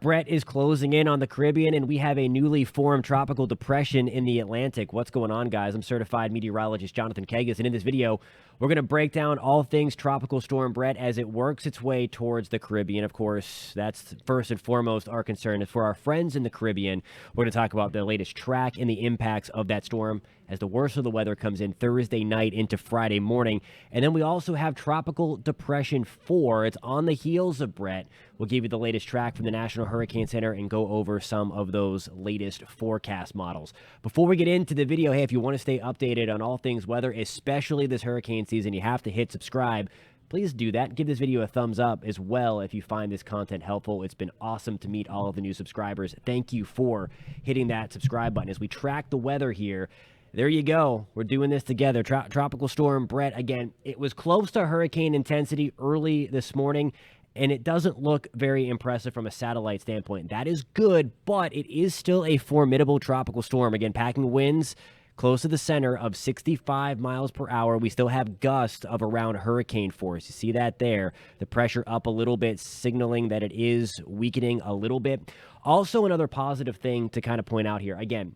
Bret is closing in on the Caribbean, and we have a newly formed tropical depression in the Atlantic. What's going on, guys? I'm certified meteorologist Jonathan Kegas, and in this video, we're going to break down all things Tropical Storm Bret as it works its way towards the Caribbean. Of course, that's first and foremost our concern. Is for our friends in the Caribbean, we're going to talk about the latest track and the impacts of that storm as the worst of the weather comes in Thursday night into Friday morning. And then we also have Tropical Depression 4. It's on the heels of Bret. We'll give you the latest track from the National Hurricane Center and go over some of those latest forecast models. Before we get into the video, hey, if you want to stay updated on all things weather, especially this hurricane season, you have to hit subscribe. Please do that. Give this video a thumbs up as well if you find this content helpful. It's been awesome to meet all of the new subscribers. Thank you for hitting that subscribe button as we track the weather here. There you go. We're doing this together. Tropical Storm Bret, again, it was close to hurricane intensity early this morning, and it doesn't look very impressive from a satellite standpoint. That is good, but it is still a formidable tropical storm. Again, packing winds close to the center of 65 miles per hour. We still have gusts of around hurricane force. You see that there. The pressure up a little bit, signaling that it is weakening a little bit. Also, another positive thing to kind of point out here. Again,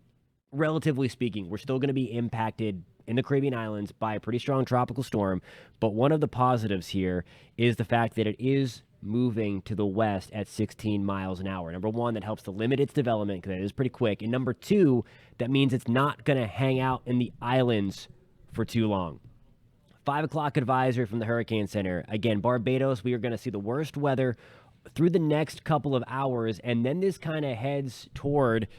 relatively speaking, we're still going to be impacted in the Caribbean islands by a pretty strong tropical storm, but one of the positives here is the fact that it is moving to the west at 16 miles an hour. Number one, that helps to limit its development because it is pretty quick. And number two, that means it's not going to hang out in the islands for too long. 5 o'clock advisory from the Hurricane Center. Again, Barbados, we are going to see the worst weather through the next couple of hours, and then this kind of heads toward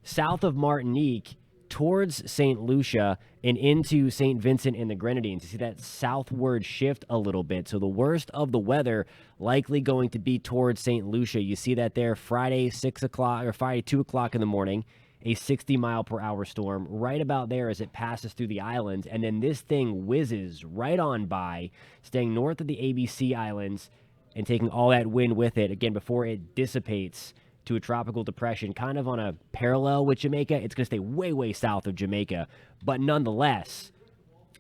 south of Martinique towards St. Lucia and into St. Vincent and the Grenadines. You see that southward shift a little bit. So the worst of the weather likely going to be towards St. Lucia. You see that there Friday 6 o'clock or Friday 2 o'clock in the morning, a 60 mile per hour storm right about there as it passes through the islands. And then this thing whizzes right on by, staying north of the ABC Islands and taking all that wind with it again before it dissipates to a tropical depression, kind of on a parallel with Jamaica. It's going to stay way, way south of Jamaica, but nonetheless,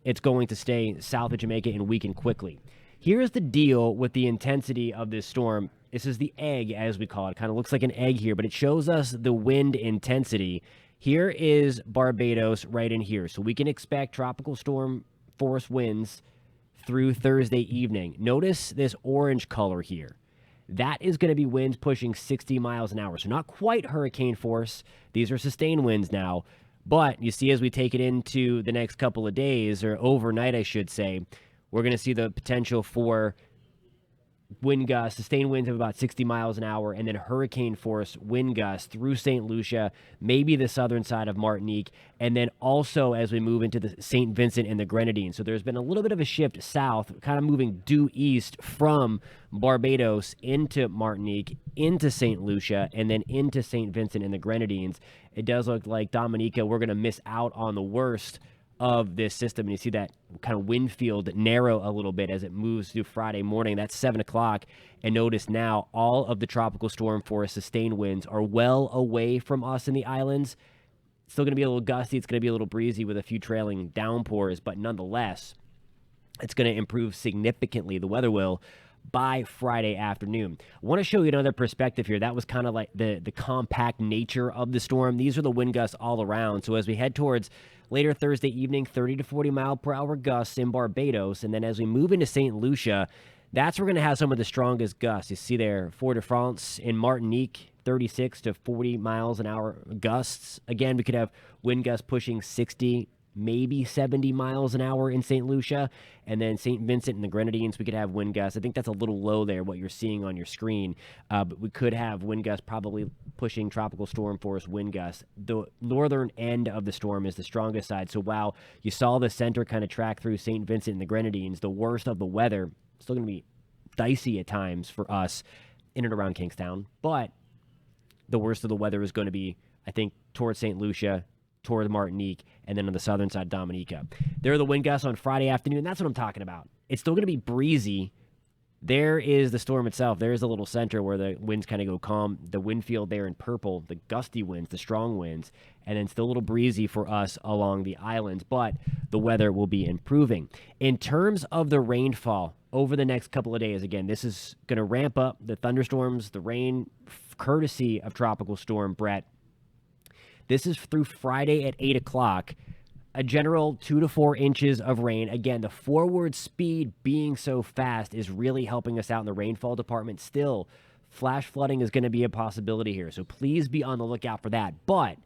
it's going to stay south of Jamaica and weaken quickly. Here's the deal with the intensity of this storm. This is the egg, as we call it. Kind of looks like an egg here, but it shows us the wind intensity. Here is Barbados right in here. So we can expect tropical storm force winds through Thursday evening. Notice this orange color here. That is going to be winds pushing 60 miles an hour. So not quite hurricane force. These are sustained winds now. But you see as we take it into the next couple of days, or overnight I should say, we're going to see the potential for wind gusts, sustained winds of about 60 miles an hour, and then hurricane force wind gusts through St. Lucia, maybe the southern side of Martinique, and then also as we move into the St. Vincent and the Grenadines. So there's been a little bit of a shift south, kind of moving due east from Barbados into Martinique, into St. Lucia, and then into St. Vincent and the Grenadines. It does look like Dominica, we're going to miss out on the worst of this system, and you see that kind of wind field narrow a little bit as it moves through Friday morning. That's 7 o'clock, and notice now all of the tropical storm force sustained winds are well away from us in the islands. It's still going to be a little gusty. It's going to be a little breezy with a few trailing downpours, but nonetheless, it's going to improve significantly. The weather will by Friday afternoon. I want to show you another perspective here. That was kind of like the compact nature of the storm. These are the wind gusts all around. So as we head towards later Thursday evening, 30 to 40 mile per hour gusts in Barbados. And then as we move into St. Lucia, that's where we're going to have some of the strongest gusts. You see there, Fort-de-France in Martinique, 36 to 40 miles an hour gusts. Again, we could have wind gusts pushing 60, maybe 70 miles an hour in St. Lucia. And then St. Vincent and the Grenadines, we could have wind gusts. I think that's a little low there, what you're seeing on your screen. But we could have wind gusts probably pushing tropical storm force wind gusts. The northern end of the storm is the strongest side. So while you saw the center kind of track through St. Vincent and the Grenadines, the worst of the weather, still going to be dicey at times for us in and around Kingstown. But the worst of the weather is going to be, I think, towards St. Lucia, toward Martinique, and then on the southern side, Dominica. There are the wind gusts on Friday afternoon. That's what I'm talking about. It's still going to be breezy. There is the storm itself. There is a little center where the winds kind of go calm. The wind field there in purple, the gusty winds, the strong winds, and then still a little breezy for us along the islands, but the weather will be improving. In terms of the rainfall over the next couple of days, again, this is going to ramp up. The thunderstorms, the rain courtesy of Tropical Storm Bret. This is through Friday at 8 o'clock. A general 2 to 4 inches of rain. Again, the forward speed being so fast is really helping us out in the rainfall department. Still, flash flooding is going to be a possibility here, so please be on the lookout for that. But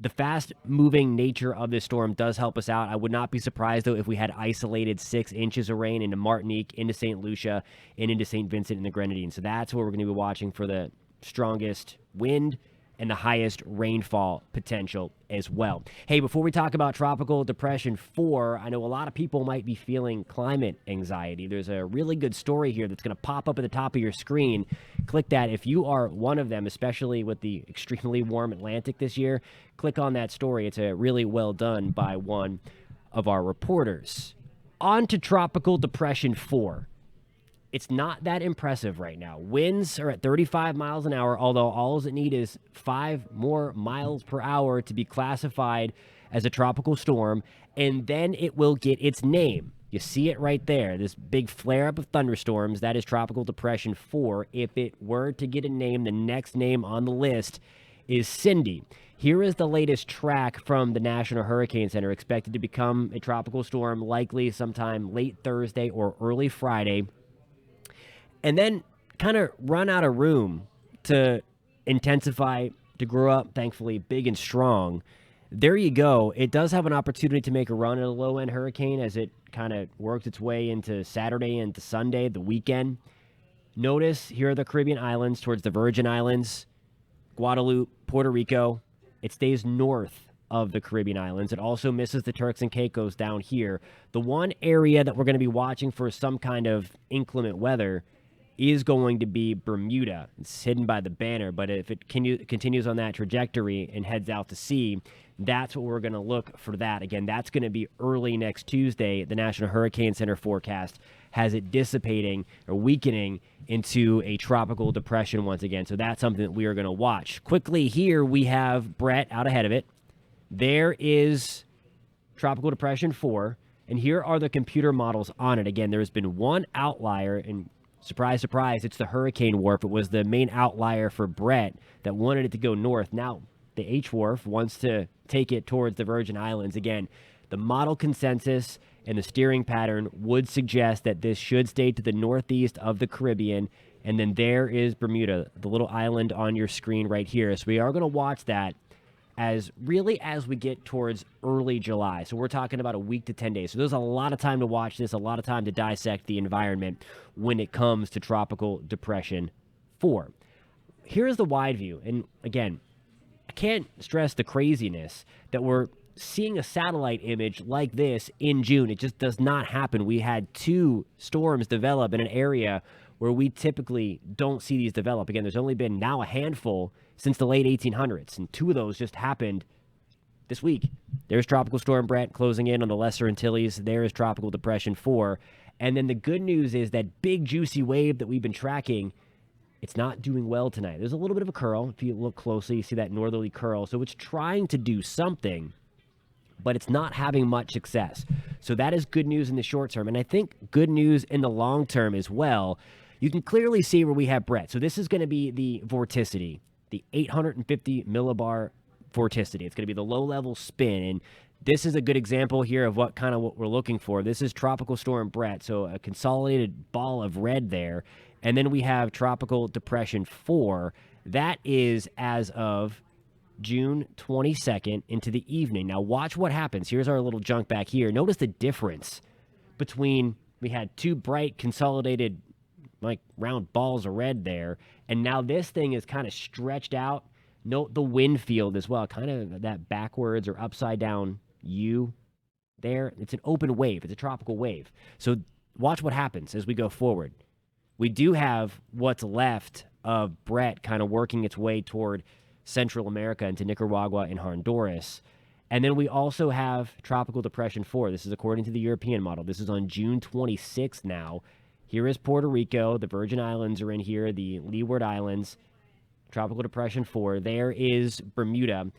the fast-moving nature of this storm does help us out. I would not be surprised, though, if we had isolated 6 inches of rain into Martinique, into St. Lucia, and into St. Vincent and the Grenadines. So that's where we're going to be watching for the strongest wind and the highest rainfall potential as well. Hey, before we talk about Tropical Depression 4, I know a lot of people might be feeling climate anxiety. There's a really good story here that's going to pop up at the top of your screen. Click that if you are one of them, especially with the extremely warm Atlantic this year. Click on that story. It's a really well done by one of our reporters. On to Tropical Depression 4. It's not that impressive right now. Winds are at 35 miles an hour, although all it needs is 5 more miles per hour to be classified as a tropical storm, and then it will get its name. You see it right there, this big flare-up of thunderstorms. That is Tropical Depression 4. If it were to get a name, the next name on the list is Cindy. Here is the latest track from the National Hurricane Center, expected to become a tropical storm likely sometime late Thursday or early Friday, and then kind of run out of room to intensify, to grow up, thankfully, big and strong. There you go. It does have an opportunity to make a run at a low-end hurricane as it kind of works its way into Saturday and to Sunday, the weekend. Notice here are the Caribbean islands towards the Virgin Islands, Guadeloupe, Puerto Rico. It stays north of the Caribbean islands. It also misses the Turks and Caicos down here. The one area that we're going to be watching for some kind of inclement weather is going to be Bermuda. It's hidden by the banner, but if it continues on that trajectory and heads out to sea, that's what we're going to look for that. Again, that's going to be early next Tuesday. The National Hurricane Center forecast has it dissipating or weakening into a tropical depression once again. So that's something that we are going to watch. Quickly here, we have Bret out ahead of it. There is Tropical Depression 4, and here are the computer models on it. Again, there's been one outlier, and surprise, surprise, it's the hurricane warp. It was the main outlier for Bret that wanted it to go north. Now, the H-warp wants to take it towards the Virgin Islands. Again, the model consensus and the steering pattern would suggest that this should stay to the northeast of the Caribbean. And then there is Bermuda, the little island on your screen right here. So we are going to watch that as we get towards early July. So we're talking about a week to 10 days. So there's a lot of time to watch this, a lot of time to dissect the environment when it comes to Tropical Depression 4. Here's the wide view. And again, I can't stress the craziness that we're seeing a satellite image like this in June. It just does not happen. We had 2 storms develop in an area where we typically don't see these develop. Again, there's only been now a handful since the late 1800s, and 2 of those just happened this week. There's Tropical Storm Bret closing in on the Lesser Antilles. There is Tropical Depression 4. And then the good news is that big, juicy wave that we've been tracking, it's not doing well tonight. There's a little bit of a curl. If you look closely, you see that northerly curl. So it's trying to do something, but it's not having much success. So that is good news in the short term. And I think good news in the long term as well. You can clearly see where we have Bret. So this is going to be the vorticity, the 850 millibar vorticity. It's going to be the low-level spin. And this is a good example here of what we're looking for. This is Tropical Storm Bret, so a consolidated ball of red there. And then we have Tropical Depression 4. That is as of June 22nd into the evening. Now watch what happens. Here's our little junk back here. Notice the difference between, we had 2 bright consolidated like round balls of red there, and now this thing is kind of stretched out. Note the wind field as well, kind of that backwards or upside down U there. It's an open wave. It's a tropical wave. So watch what happens as we go forward. We do have what's left of Bret kind of working its way toward Central America into Nicaragua and Honduras. And then we also have Tropical Depression 4. This is according to the European model. This is on June 26th now. Here is Puerto Rico. The Virgin Islands are in here, the Leeward Islands, Tropical Depression 4. There is Bermuda.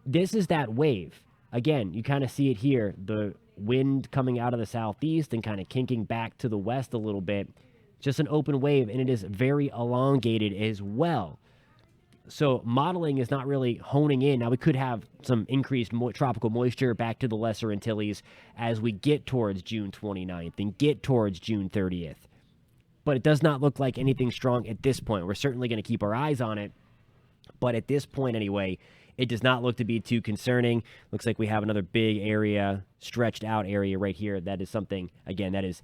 This is that wave. Again, you kind of see it here, the wind coming out of the southeast and kind of kinking back to the west a little bit. Just an open wave, and it is very elongated as well. So modeling is not really honing in. Now we could have some increased tropical moisture back to the Lesser Antilles as we get towards June 29th and get towards June 30th. But it does not look like anything strong at this point. We're certainly going to keep our eyes on it. But at this point anyway, it does not look to be too concerning. Looks like we have another big area, stretched out area right here. That is something, again, that is,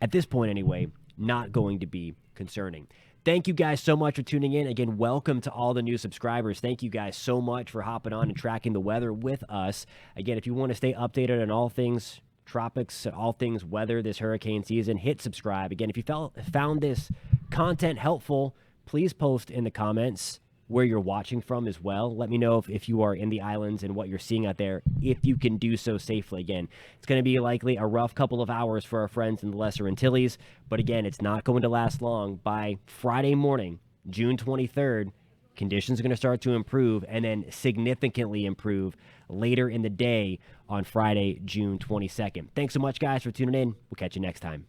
at this point anyway, not going to be concerning. Thank you guys so much for tuning in. Again, welcome to all the new subscribers. Thank you guys so much for hopping on and tracking the weather with us. Again, if you want to stay updated on all things tropics, all things weather this hurricane season, hit subscribe. Again, if you found this content helpful, please post in the comments where you're watching from as well. Let me know if you are in the islands and what you're seeing out there, if you can do so safely. Again, it's going to be likely a rough couple of hours for our friends in the Lesser Antilles, but again, it's not going to last long. By Friday morning, June 23rd, conditions are going to start to improve and then significantly improve later in the day on Friday, June 22nd. Thanks so much, guys, for tuning in. We'll catch you next time.